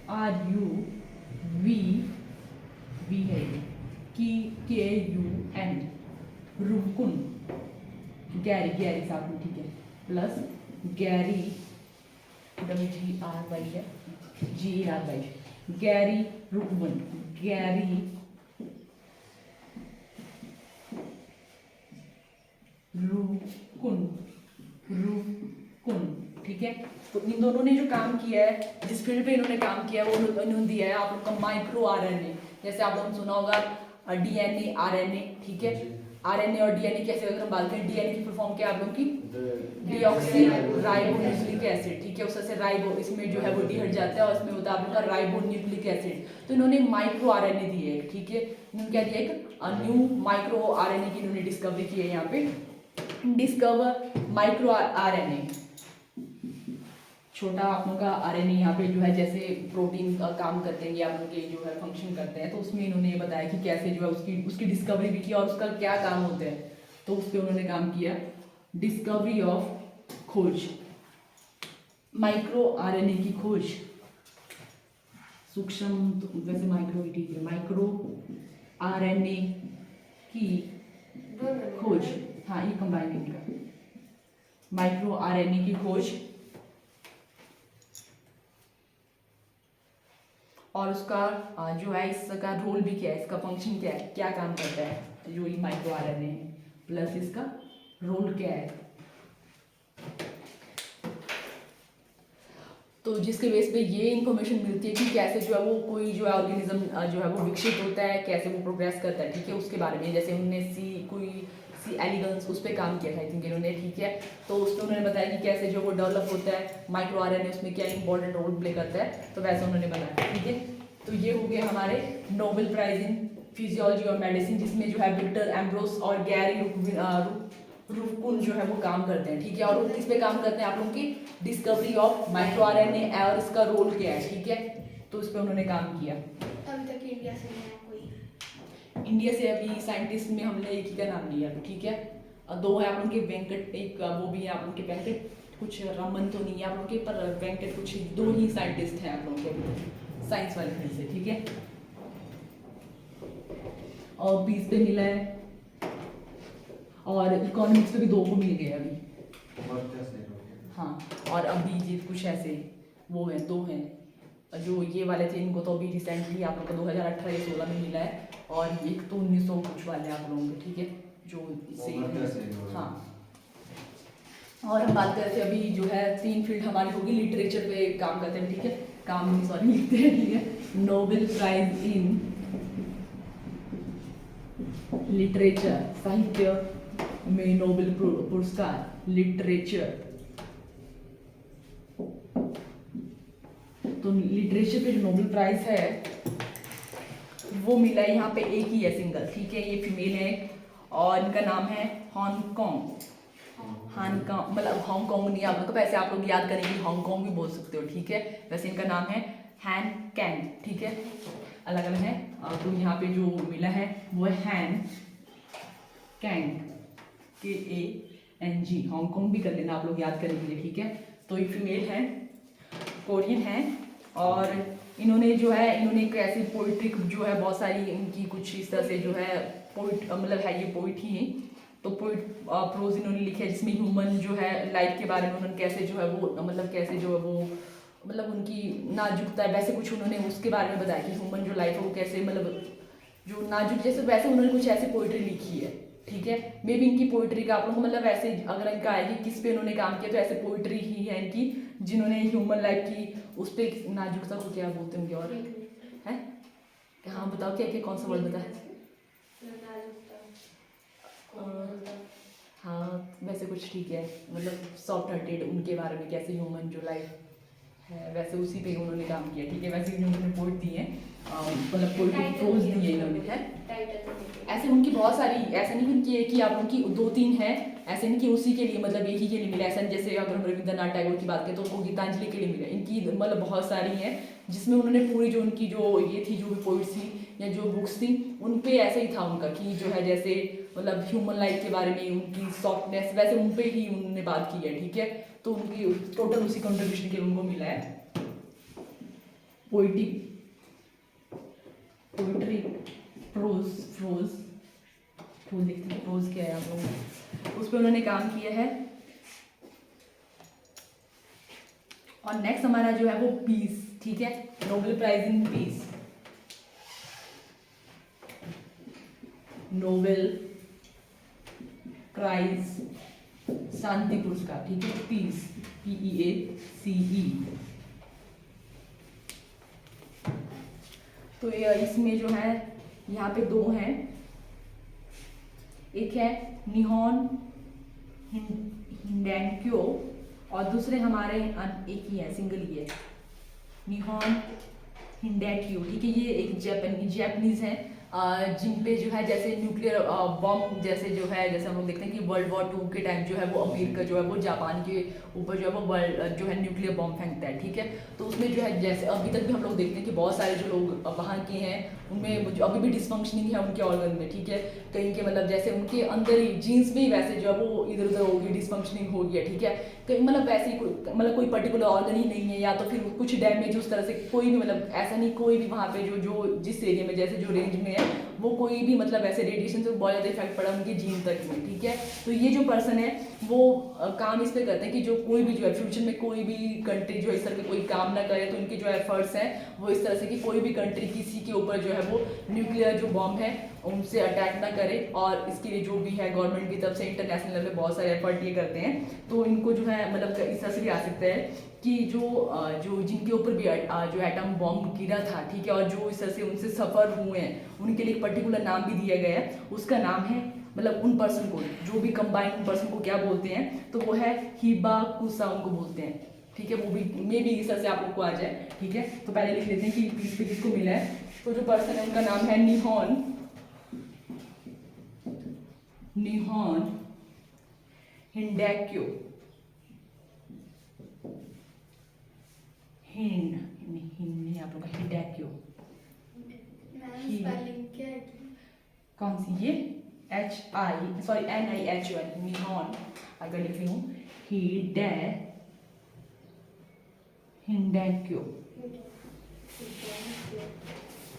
RUV है KUN, रुकुन, गैरी साथ में, ठीक है, प्लस गैरी GRY है, GRY, गैरी रुकवन, गैरी रुकुन, रुकुन, ठीक है। तो इन दोनों ने जो काम किया है, जिस फील्ड पे इन्होंने काम किया है वो इन्होंने दिया है आप लोग का माइक्रो आरएनए। जैसे आप लोगों ने सुना होगा डीएनए आरएनए, ठीक है। आरएनए और डीएनए कैसे, अगर हम बात करें डीएनए की फुल फॉर्म क्या है आप लोगों की, डीऑक्सी राइबोन्यूक्लिक एसिड, ठीक है। उससे से राइबो, इसमें जो है वो डी हट जाता है और इसमें होता है आप लोग का राइबोन्यूक्लिक एसिड। तो इन्होंने माइक्रो आरएनए दिए है, ठीक है। इन्होंने क्या दिया, एक न्यू माइक्रो आरएनए की इन्होंने डिस्कवरी की है। यहाँ पे डिस्कवर माइक्रो आरएनए, छोटा आप लोगों का आरएनए यहाँ पे जो है जैसे प्रोटीन का काम करते हैं, ये आप लोग के जो है फंक्शन करते हैं। तो उसमें इन्होंने ये बताया कि कैसे जो है उसकी डिस्कवरी भी की और उसका क्या काम होता है, तो उस पर उन्होंने काम किया। डिस्कवरी ऑफ, खोज, माइक्रो आरएनए की खोज, सूक्ष्म, तो वैसे माइक्रो ही ठीक है, माइक्रो आरएनए की खोज, हाँ ये कंबाइन इनका, माइक्रो आरएनए की खोज और उसका जो है इसका रोल भी क्या है, इसका फंक्शन क्या है, क्या काम करता है जो ये माइक्रो आरएनए है, प्लस इसका रोल क्या है। तो जिसके बेस पे ये इंफॉर्मेशन मिलती है कि कैसे जो है वो कोई जो है ऑर्गेनिज्म जो है वो विकसित होता है, कैसे वो प्रोग्रेस करता है, ठीक है। उसके बारे में जैसे उन्होंने सी एलिगेंस उस पर काम किया था आई थिंक इन्होंने, ठीक है। तो उसमें उन्होंने बताया कि कैसे जो वो डेवलप होता है, माइक्रो आरएनए उसमें क्या इंपॉर्टेंट रोल प्ले करता है, तो वैसे उन्होंने बताया, ठीक है। तो ये हो गए हमारे नोबेल प्राइज इन फिजियोलॉजी और मेडिसिन, जिसमें जो है विक्टर एम्ब्रोस और गैरी रुकुन जो है वो काम करते हैं, ठीक है। और वो किस पे काम करते हैं, आप लोगों की डिस्कवरी ऑफ माइक्रो आरएनए और इसका रोल क्या है, ठीक है। तो उस पर उन्होंने काम किया। अभी तक इंडिया से नहीं आया कोई। इंडिया से अभी साइंटिस्ट में हमने एक ही का नाम लिया, ठीक है। दो है आप लोगों के, वेंकट, एक वो भी है आप लोगों के वेंकट, कुछ रमन तो नहीं है आप लोगों के, पर वेंकट कुछ दो ही साइंटिस्ट हैं आप लोगों के साइंस वाले फील्ड से, ठीक है। और 20 पे मिला है और इकोनॉमिक्स पे भी 2 को मिल गए अभी, हाँ। और अभी ये कुछ ऐसे वो हैं, 2 हैं जो ये वाले थे, इनको तो अभी रिसेंटली आप लोग को 2018 या 16 में मिला है, और एक तो 1900 कुछ वाले आप लोगों के, ठीक है, जो इससे, हाँ। और हम बात करते हैं अभी जो है 3 फील्ड हमारी होगी, लिटरेचर पे काम करते हैं, ठीक है, काम नहीं सॉरी लिखते हैं, ठीक है। नोबेल प्राइज इन लिटरेचर, साहित्य में नोबेल पुरस्कार लिटरेचर, तो लिटरेचर पे जो नोबेल प्राइज है वो मिला है यहाँ पे एक ही है, सिंगल, ठीक है। ये फीमेल है और इनका नाम है हांगकांग, मतलब हांगकांग नहीं, आप लोग वैसे आप लोग याद करेंगे हांगकांग भी बोल सकते हो, ठीक है। वैसे इनका नाम है हैन कैंग, ठीक है, अलग अलग है। तो यहाँ पे जो मिला है वो है हैन कैंग, KANG, हांगकांग भी कर लेना आप लोग याद करेंगे, ठीक है। तो ये फीमेल है, कोरियन है, और इन्होंने जो है इन्होंने एक ऐसी पोइट्री जो है बहुत सारी इनकी कुछ इस तरह से जो है पोइट मतलब है, ये पोइट ही है। तो पोइट प्रोज इन्होंने लिखे है जिसमें ह्यूमन जो है लाइफ के बारे में उन्होंने कैसे जो है वो मतलब कैसे जो है वो मतलब उनकी नाजुकता है, वैसे कुछ उन्होंने उसके बारे में बताया कि ह्यूमन जो लाइफ है वो कैसे मतलब जो नाजुक, जैसे वैसे उन्होंने कुछ ऐसी पोइट्री लिखी है, ठीक है। मे भी इनकी पोइट्री का आप लोग मतलब ऐसे अगर इनका है कि किस पे उन्होंने काम किया तो ऐसे पोइट्री ही है इनकी जिन्होंने ह्यूमन लाइफ की उस पर नाजुकता को क्या बोलते होंगे, और है हाँ बताओ क्या क्या कौन सा वर्ड बताया, हाँ वैसे कुछ ठीक है, मतलब सॉफ्ट हार्टेड उनके बारे में कैसे ह्यूमन जो लाइफ है वैसे उसी पे उन्होंने काम किया, ठीक है। वैसे उन्होंने पोइट दी है मतलब पोइट्री प्रोज दी है इन्होंने, है ऐसे उनकी बहुत सारी, ऐसा नहीं उनकी एक ही आप उनकी 2-3 है, ऐसे नहीं कि उसी के लिए मतलब एक ही के लिए मिला, ऐसा जैसे अगर हम रविंद्रनाथ टैगोर की बात करें तो उनको गीतांजलि के लिए मिला, इनकी मतलब बहुत सारी हैं जिसमें उन्होंने पूरी जो उनकी जो ये थी जो भी पोइट्स थी या जो बुक्स थी उन पे ऐसे ही था उनका कि जो है जैसे मतलब ह्यूमन लाइफ के बारे में उनकी सॉफ्टनेस वैसे उन पे ही उन्होंने बात की है, ठीक है। तो उनकी टोटल उसी कंट्रीब्यूशन के लिए उनको मिला है पोइट्री प्रोज लिखते हैं, प्रोज क्या है आप लोगों उस पर उन्होंने काम किया है। और नेक्स्ट हमारा जो है वो पीस, ठीक है, Nobel prize in peace, Nobel prize शांति पुरस्कार, ठीक है, पीस, PEACE। तो ये इसमें जो है यहाँ पे दो हैं, एक है निहॉन हिंडैंक्यो और दूसरे हमारे एक ही है, सिंगल ही है, निहॉन हिंडैंक्यो, ठीक है। ये एक जापानीज है जिन पे जो है जैसे न्यूक्लियर बॉम्ब जैसे जो है, जैसे हम लोग देखते हैं कि वर्ल्ड वॉर 2 के टाइम जो है वो अमेरिका जो है वो जापान के ऊपर जो है वो वर्ल्ड जो है न्यूक्लियर बॉम्ब फेंकता है, ठीक है। तो उसमें जो है जैसे अभी तक भी हम लोग देखते हैं कि बहुत सारे जो लोग वहाँ के हैं उनमें अभी भी डिसफंक्शनिंग है उनके ऑर्गन में, ठीक है। कहीं के मतलब जैसे उनके अंदर ही जीन्स में ही वैसे जो है वो इधर उधर होगी, डिसफंक्शनिंग हो गया, ठीक है। कहीं मतलब वैसे ही मतलब कोई पर्टिकुलर ऑर्गन ही नहीं है, या तो फिर कुछ डैमेज उस तरह से कोई भी मतलब ऐसा नहीं, कोई भी वहाँ पे जो जिस एरिया में जैसे जो रेंज में है वो कोई भी मतलब ऐसे रेडिएशन से बहुत ज़्यादा इफेक्ट पड़ा उनके जीन तक में, ठीक है। तो ये जो पर्सन है वो काम इस पे करते हैं कि जो कोई भी जो है फ्यूचर में कोई भी कंट्री जो इस तरह के कोई काम ना करे, तो उनके जो एफर्ट्स हैं वो इस तरह से कि कोई भी कंट्री किसी के ऊपर जो है वो न्यूक्लियर जो बॉम्ब है उनसे अटैक ना करे, और इसके लिए जो भी है गवर्नमेंट की तरफ से इंटरनेशनल लेवल पे बहुत सारे एफर्ट ये करते हैं। तो इनको जो है मतलब इस तरह से भी आ सकता है कि जो जिनके ऊपर भी जो एटम बॉम्ब गिरा था, ठीक है, और जो इस तरह से उनसे सफ़र हुए हैं उनके लिए एक पर्टिकुलर नाम भी दिया गया है, उसका नाम है मतलब उन पर्सन को जो भी कंबाइन पर्सन को क्या बोलते हैं, तो वो है हिबाकुसा उनको बोलते हैं, ठीक है। वो भी मे भी इस तरह से आप लोग को आ जाए, ठीक है। तो पहले लिख लेते हैं कि पीस पे किसको मिला है। तो जो पर्सन है उनका नाम है निहॉन हिंडैक्यो, हिंड आप लोग का हिंडैक्यो, स्पेलिंग क्या है? कौन सी ये NIHON, निहॉन, अगर लिख रही हूँ हिंडैक्यो,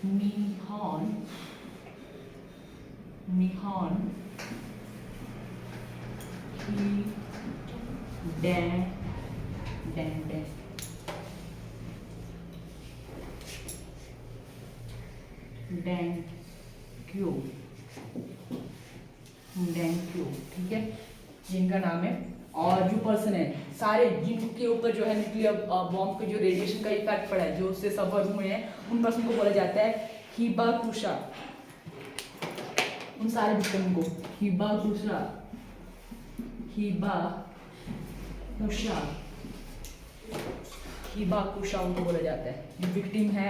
निहॉन हिंडैक्यो, ठीक है, जिनका नाम है। और जो पर्सन है सारे जिनके ऊपर जो है न्यूक्लियर बॉम्ब के जो रेडिएशन का इफेक्ट पड़ा है, जो उससे सफर हुए हैं, उन पर्सन को बोला जाता है हिबाकुशा। उन सारे विक्टिम को हिबाकुशा उनको बोला जाता है, जो विक्टिम है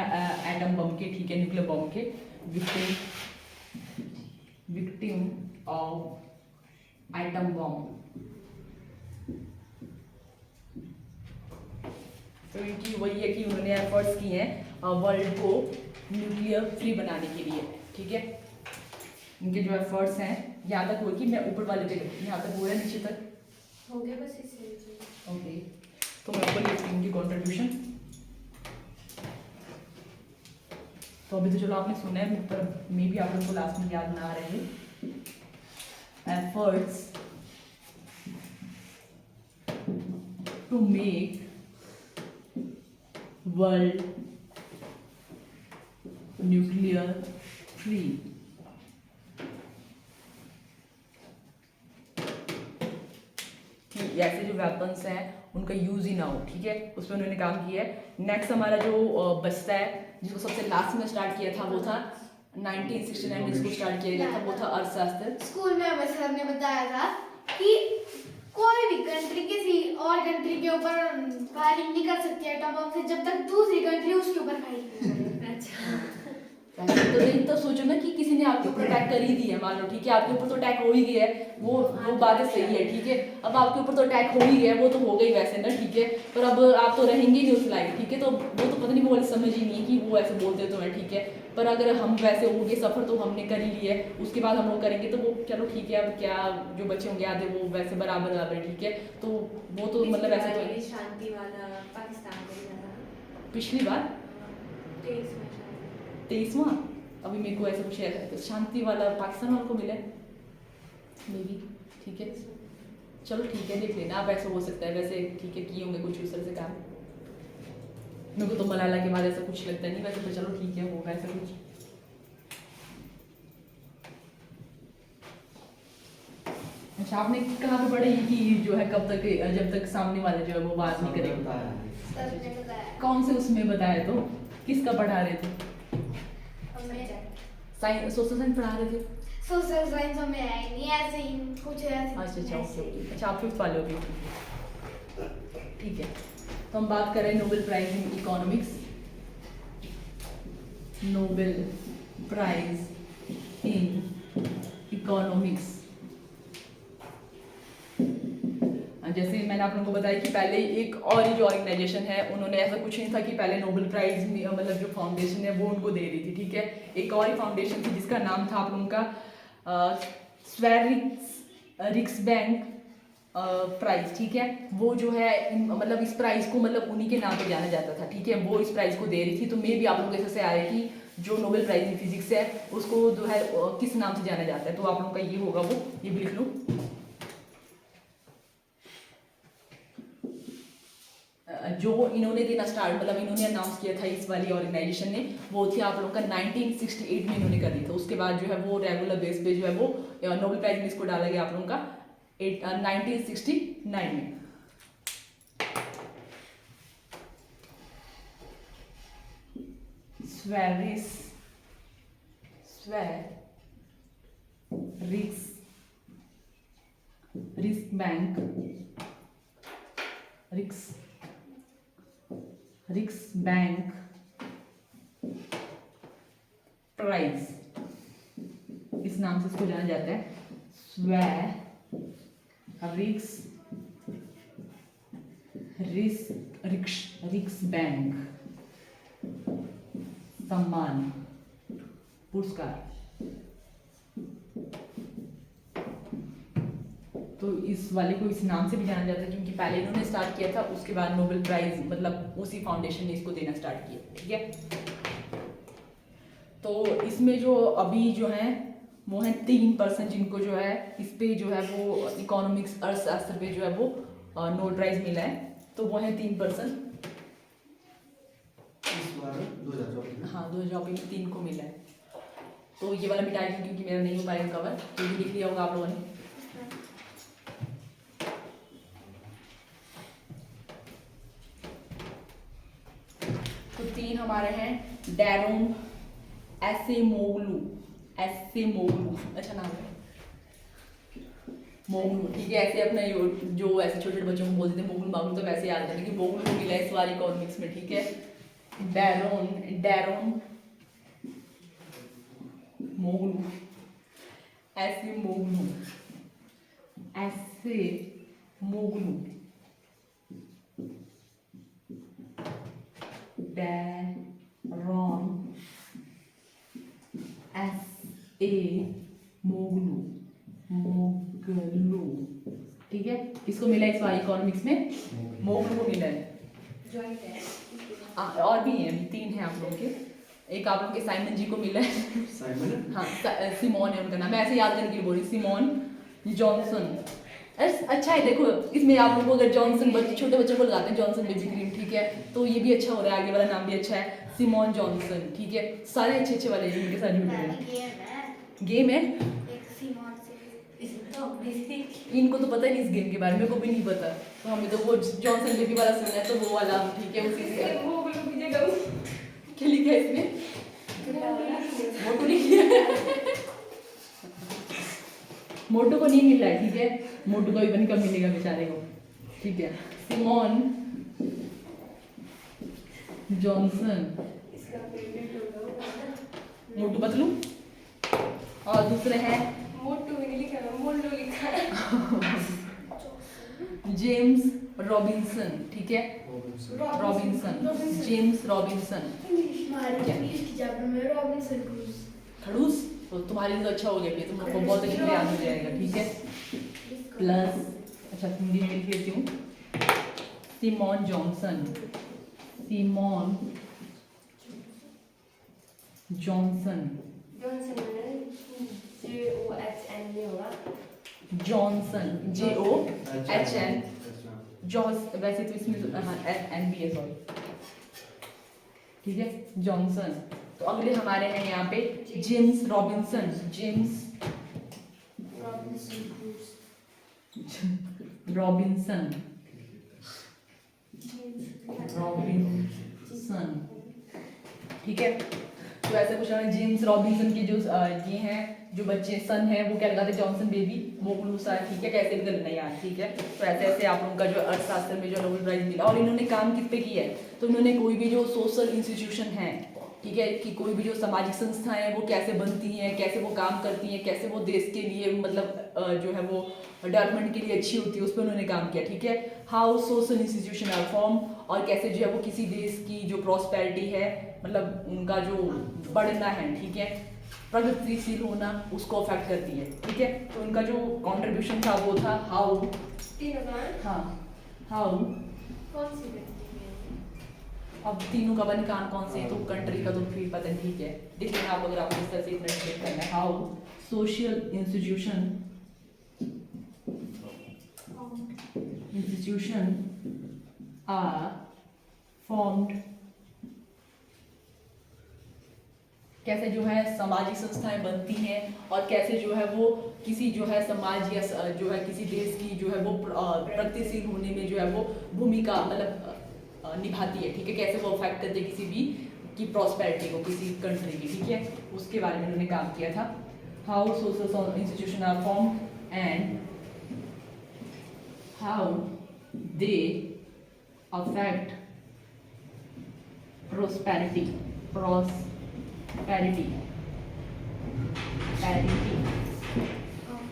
एटम बम के, ठीक है, न्यूक्लियर बॉम्ब के विक्टिम ऑफ एटम बॉम्ब। तो इनकी वही है कि उन्होंने एफर्ट्स किए हैं वर्ल्ड को न्यूक्लियर फ्री बनाने के लिए, ठीक है। इनके जो एफर्ट्स हैं यहाँ तक हुए कि मैं ऊपर वाले पे यहाँ तक हुआ है, नीचे तक हो गया बस इसे। ओके, तो मैं ऊपर लिखती हूँ इनकी कॉन्ट्रीब्यूशन। तो अभी तो चलो आपने सुना है, पर मे भी आप लोगों को लास्ट में याद ना आ रहे हैं। Efforts to make world nuclear free. ऐसे जो वेपन्स हैं उनका यूज ही ना हो, ठीक है, उस पर उन्होंने काम किया है। नेक्स्ट हमारा जो बचता है जिसको सबसे लास्ट में स्टार्ट किया था वो था 1969 में जिसको स्टार्ट किया गया था वो था अर्थशास्त्र। स्कूल में हमें सर ने बताया था कि कोई भी कंट्री किसी और कंट्री के ऊपर फायरिंग नहीं कर सकती एटम बम से जब तक दूसरी कंट्री उसके ऊपर फायरिंग नहीं करे। अच्छा, तो लेकिन तो सोचो ना कि किसी ने आपके ऊपर अटैक कर ही दिया है, मान लो, ठीक है, आपके ऊपर तो अटैक हो ही गया है, वो बात सही है, ठीक है। अब आपके ऊपर तो अटैक हो ही गया है, वो तो हो गई वैसे ना, ठीक है, पर अब आप तो रहेंगे नहीं उस लाइफ, ठीक है। तो वो तो पता नहीं वो वाली समझ ही नहीं है कि वो ऐसे बोलते तो है, ठीक है। पर अगर हम वैसे होंगे सफ़र तो हमने कर ही लिया है, उसके बाद हम लोग करेंगे तो वो चलो ठीक है। अब क्या जो बच्चे होंगे आधे वो वैसे बराबर, ठीक है। तो वो तो मतलब ऐसा तो शांति वाला पाकिस्तान में पिछली बार 23वां, अभी मेरे को ऐसा कुछ है शांति वाला पाकिस्तान वालों को मिला मे बी, ठीक है। चलो ठीक है, देख लेना आप, ऐसा हो सकता है वैसे, ठीक है, किए होंगे कुछ उस तरह से काम। मेरे को तो मलाला के बाद ऐसा कुछ लगता नहीं, वैसे तो चलो ठीक है होगा ऐसा कुछ। अच्छा आपने कहाँ पे पढ़ी कि जो है कब तक, जब तक सामने वाले जो है वो बात नहीं करेगा। बताया है। सर ने बताया। कौन से उसमें बताया तो, किसका पढ़ा रहे थे? हमें साइंस, सोशल साइंस पढ़ा रहे थे? सोशल साइंस में है ही नहीं, ऐसे ही कुछ ऐसे। अच्छा अच्छा ऐसे ही। ओके। अच्छा आप फिफ्थ वाले हो गए, ठीक है। तो हम बात कर रहे हैं Nobel prize in economics. Nobel prize in economics. जैसे मैंने आप लोगों को बताया कि पहले एक और ही जो ऑर्गेनाइजेशन है उन्होंने, ऐसा कुछ नहीं था कि पहले नोबेल प्राइज मतलब जो फाउंडेशन है वो उनको दे रही थी, ठीक है। एक और ही फाउंडेशन थी जिसका नाम था आप लोगों का स्वेरिक्स रिक्सबैंक प्राइज, ठीक है। वो जो है मतलब इस प्राइज को मतलब उन्हीं के नाम पे जाना जाता था, ठीक है। वो इस प्राइज को दे रही थी। तो मे भी आप लोग ऐसे से आ रहे कि जो नोबेल प्राइज इन फिजिक्स है उसको जो है किस नाम से जाना जाता है, तो आप लोगों का ये होगा, वो ये भी लिख लो। जो इन्होंने देना स्टार्ट, मतलब इन्होंने अनाउंस किया था इस वाली ऑर्गेनाइजेशन ने, वो थी आप लोगों का 1968 में इन्होंने कर दी। तो उसके बाद जो है वो रेगुलर बेस पे जो है वो नोबेल प्राइज में इसको डाला गया आप लोगों का 1969 में। रिक्सबैंक प्राइज, इस नाम से इसको जाना जाता है। रिक्सबैंक सम्मान पुरस्कार। तो इस वाले को इस नाम से भी जाना जाता है क्योंकि पहले इन्होंने स्टार्ट किया था, उसके बाद नोबेल प्राइज मतलब उसी फाउंडेशन ने इसको देना स्टार्ट किया, ठीक है। तो इसमें जो अभी जो है वो है 3% जिनको जो है इस पे जो है वो इकोनॉमिक्स अर्थशास्त्र पे जो है वो नोबेल प्राइज मिला है। तो वो है 3%। इस बार 2024 हाँ 2024 में 3 को मिला है। तो ये वाला मिटा दूँ क्योंकि मेरा नहीं हो पाएगा कवर, क्योंकि लिख लिया होगा आप लोगों ने। तो 3 हमारे हैं डैरोन एसेमोग्लू, अच्छा नाम है मोगलू, ठीक है। ऐसे अपने जो ऐसे छोटे छोटे बच्चों को बोलते थे मोगलू मागलू, तो वैसे याद करने की मोगलू को मिला इस बार इकोनॉमिक्स में, ठीक है। डैरोन मोगलू एसेमोग्लू डैरोन मोगलू, ठीक है। किसको मिला इस बार इकोनॉमिक्स में? मोगलू को मिला है। जॉइंट है। और भी हैं, 3 हैं आप लोगों के। एक आप लोगों के साइमन जी को मिला है। साइमन, हाँ सिमोन है उनका नाम, मैं ऐसे याद करने के लिए बोल रही, सिमोन जॉनसन। अच्छा है, देखो इसमें आप लोगों को अगर जॉनसन छोटे बच्चों को लगाते हैं जॉनसन बेबी क्रीम, ठीक है, तो ये भी अच्छा हो रहा है, आगे वाला नाम भी अच्छा है, सिमोन जॉनसन, ठीक है। सारे अच्छे अच्छे वाले इनके साथ जुड़े हुए गेम है। इनको तो पता ही नहीं इस गेम के बारे में, मेरे को भी नहीं पता। तो हमें तो वो जॉनसन बेबी वाला सुनना है, तो वो वाला ठीक है, उसी से क्या लिखा है इसमें? मोटू लिख लिया। मोटू को नहीं मिल रहा है, ठीक है। मोटू को भी बन कब मिलेगा बेचारे को, ठीक है। सिमोन जॉनसन, इसका पेमेंट होगा मोटू पतलू। और दूसरे हैं मोटू नहीं लिखा है, मोल्लू लिखा है। जेम्स रॉबिन्सन, ठीक है। Robinson, James Robinson. खड़ूस, तो तुम्हारे लिए तो अच्छा हो गया, फिर तुमको बहुत अच्छे से याद हो जाएगा, ठीक है। प्लस अच्छा हिंदी में लिख देती हूँ, Simon Johnson, Simon Johnson, Johnson JOHN नहीं होगा। जॉनसन JOHN, जॉस, वैसे तो इसमें हाँ NB है, सॉरी ठीक है, जॉनसन। तो अगले हमारे हैं यहाँ पे James Robinson, James Robinson, Robinson, ठीक है। तो ऐसा कुछ है, जेम्स रॉबिन्सन के जो ये हैं जो बच्चे सन है वो क्या लगाते हैं, जॉनसन बेबी मोकलूसा, ठीक है, कैसे भी करना यार, ठीक है। तो ऐसे ऐसे आप लोगों का जो अर्थशास्त्र में जो नोबेल प्राइज मिला, और इन्होंने काम किस पे किया है, तो इन्होंने कोई भी जो सोशल इंस्टीट्यूशन है, ठीक है, कि कोई भी जो सामाजिक संस्थाएं हैं वो कैसे बनती हैं, कैसे वो काम करती हैं, कैसे वो देश के लिए मतलब जो है वो डेवलपमेंट के लिए अच्छी होती है, उस पर उन्होंने काम किया, ठीक है। How social institution are form, और कैसे जो है वो किसी देश की जो प्रॉस्पेरिटी है, मतलब उनका जो बढ़ना है, ठीक है, प्रगतिशील होना, उसको अफेक्ट करती है, ठीक है। तो उनका जो कॉन्ट्रीब्यूशन था वो था हाउ, हाँ, हाउ, कौन सी कंट्री में? अब तीनों का बन कान कौन से, तो कंट्री का तो फिर पता नहीं, ठीक है, देख लेना आप अगर आपको इस तरह से इतना डिफाइन करना है। How social institution are formed, कैसे जो है सामाजिक संस्थाएं बनती हैं, और कैसे जो है वो किसी जो है समाज या जो है किसी देश की जो है वो प्रगतिशील होने में जो है वो भूमिका मतलब निभाती है, ठीक है, कैसे वो अफेक्ट करते हैं किसी भी की प्रॉस्पेरिटी को, किसी कंट्री की, ठीक है, उसके बारे में उन्होंने काम किया था। How social institution are form and how they affect prosperity, parity,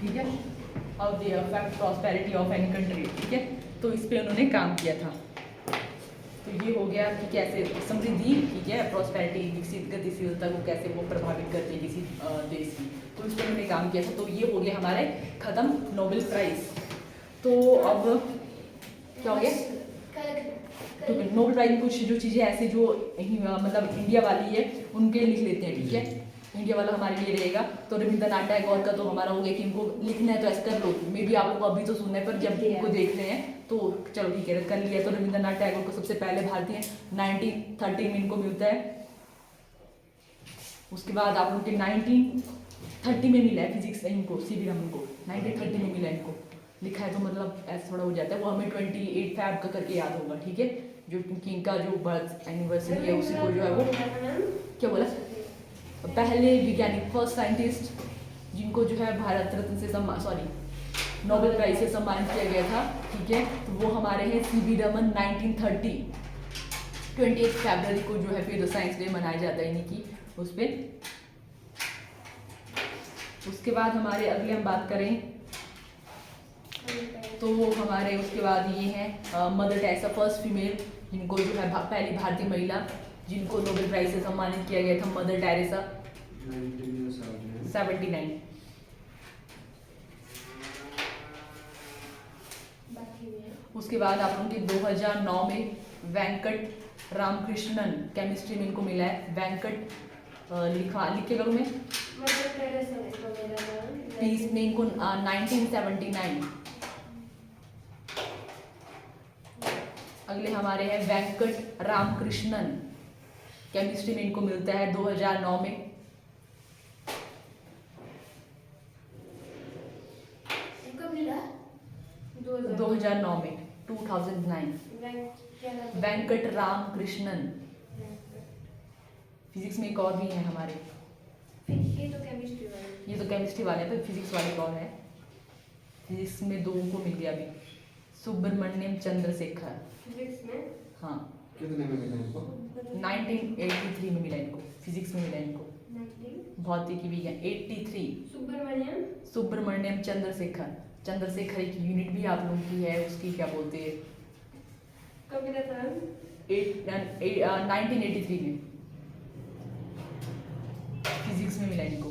ठीक है, how they affect prosperity of any country, ठीक है। तो इस पे उन्होंने काम किया था। तो ये हो गया कि कैसे समृद्धि, ठीक है, प्रॉस्पेरिटी, विकसित गतिशीलता को कैसे वो प्रभावित करती है किसी देश की, तो इस पर उन्होंने काम किया था। तो ये हो गया हमारे खत्म नोबेल प्राइज। तो अब क्या हो गया, तो नोबेल प्राइज में कुछ जो चीज़ें ऐसे जो मतलब इंडिया वाली है उनके लिख लेते हैं, ठीक है, इंडिया वाला हमारे लिए रहेगा। तो रविंद्रनाथ टैगोर का तो हमारा हो गया कि इनको लिखना है तो ऐसे कर लो, मे बी आप लोग अभी तो सुनने पर जब इनको देख रहे हैं तो चलो ठीक है कर लिया। तो रविंद्रनाथ टैगोर को सबसे पहले भारतीय 1913 में इनको मिलता है। उसके बाद आप लोग के 1930 में मिला है फिजिक्स इनको, सीवी रमन को 1930 में मिला इनको, लिखा है तो मतलब ऐसा थोड़ा हो जाता है, वो हमें 28 फैब का करके याद होगा, ठीक है, जो क्योंकि इनका जो बर्थ एनिवर्सरी है उसी को जो है वो क्या बोला, पहले वैज्ञानिक फर्स्ट साइंटिस्ट जिनको जो है भारत रत्न से नोबेल प्राइज से सम्मानित किया गया था, ठीक है, तो वो हमारे हैं सीवी रमन। 1930 28 फरवरी को जो है फिर साइंस डे मनाया जाता है इन्हीं की उस पर। उसके बाद हमारे अगले हम बात करें तो हमारे उसके बाद ये हैं मदर टेरेसा, फर्स्ट फीमेल जिनको जो है पहली भारतीय महिला जिनको नोबेल प्राइज से सम्मानित किया गया था, मदर टेरेसा 79। उसके बाद आप लोगों के 2009 में वेंकट रामकृष्णन, केमिस्ट्री में इनको मिला है वेंकट, लिख के करूँ मैं, पीस में इनको 1979। अगले हमारे हैं वेंकट रामकृष्णन, केमिस्ट्री में इनको मिलता है 2009 में। कब मिला? 2009 में 2009 वेंकट रामकृष्णन। फिजिक्स में एक और भी है हमारे, ये तो केमिस्ट्री वाले, ये तो केमिस्ट्री वाले हैं, पर फिजिक्स वाले कौन है, फिजिक्स में दो को मिल गया अभी, सुब्रमण्यम चंद्रशेखर। फिजिक्स में हाँ, कितने में मिला इनको? 1983 में मिला इनको, फिजिक्स में मिला इनको, 19 भौतिकी विज्ञान 83। सुब्रमण्यम चंद्रशेखर, चंद्रशेखर एक यूनिट भी आप लोगों की है, उसकी क्या बोलते हैं, कब मिला था? 1983 में फिजिक्स में मिला इनको।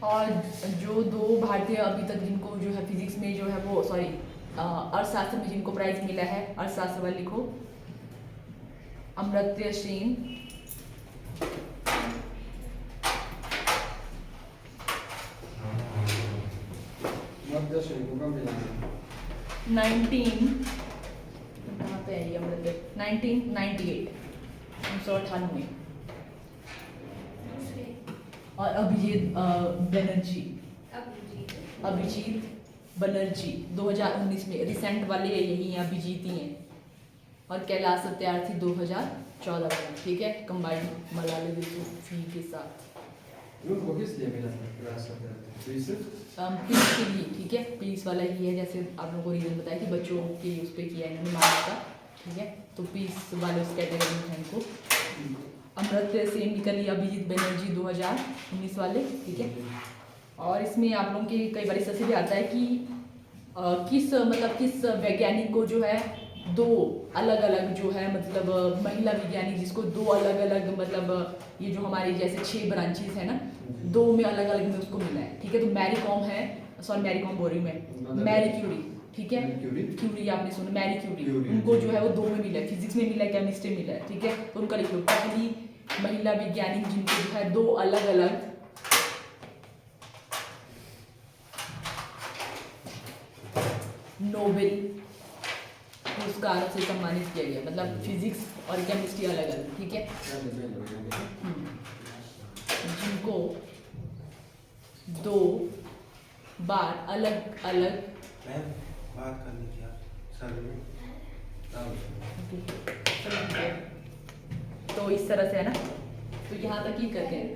और जो दो भारतीय अभी तक जिनको जो है फिजिक्स में जो है वो अर्थशास्त्र में जिनको प्राइज मिला है, अर्थशास्त्र वाले लिखो, अमर्त्य सेन, मध्य से को कब मिला? कहाँ पे है ये अमृत? 1998 1998। दूसरे और अभिजीत बनर्जी अभिजीत बनर्जी 2019 में। रिसेंट वाले यही हैं, अभिजीत ही हैं। और कैलाश सत्यार्थी 2014 में, ठीक है, कंबाइंड मलाला यूसुफी के साथ। उनको किस लिए मिला था क्लास में? पुलिस के लिए, ठीक है, पुलिस वाला ही है। जैसे आप लोगों को रीजन बताया कि बच्चों के उस पर किया है इन्होंने मारने का, ठीक है, तो पुलिस वाले उस कैटेगरी में है इनको। अमृत सेन निकल लिया अभिजीत बनर्जी 2019 वाले, ठीक है। और इसमें आप लोगों के कई बार इससे भी आता है कि किस वैज्ञानिक को जो है दो अलग अलग जो है महिला वैज्ञानिक जिसको दो अलग अलग ये जो हमारी जैसे 6 ब्रांचेस है ना, 2 में अलग अलग में उसको मिला है, ठीक है। तो मैरी कॉम है, सॉरी मैरी कॉम बोल रही हूँ मैं, मैरी क्यूरी, ठीक है, क्यूरी आपने सुना, मैरी क्यूरी, उनको जो है वो 2 में मिला है, फिजिक्स में मिला है, केमिस्ट्री में मिला है, ठीक है। तो उनका लिख लो, पहली महिला वैज्ञानिक जिनको जो है 2 अलग अलग नोबेल पुरस्कारों से सम्मानित किया गया, मतलब फिजिक्स और केमिस्ट्री अलग अलग, ठीक है। जिनको 2 बार अलग अलग बात करनी थी आप सर में। तो इस तरह से है ना, तो यहाँ तक ही करते हैं।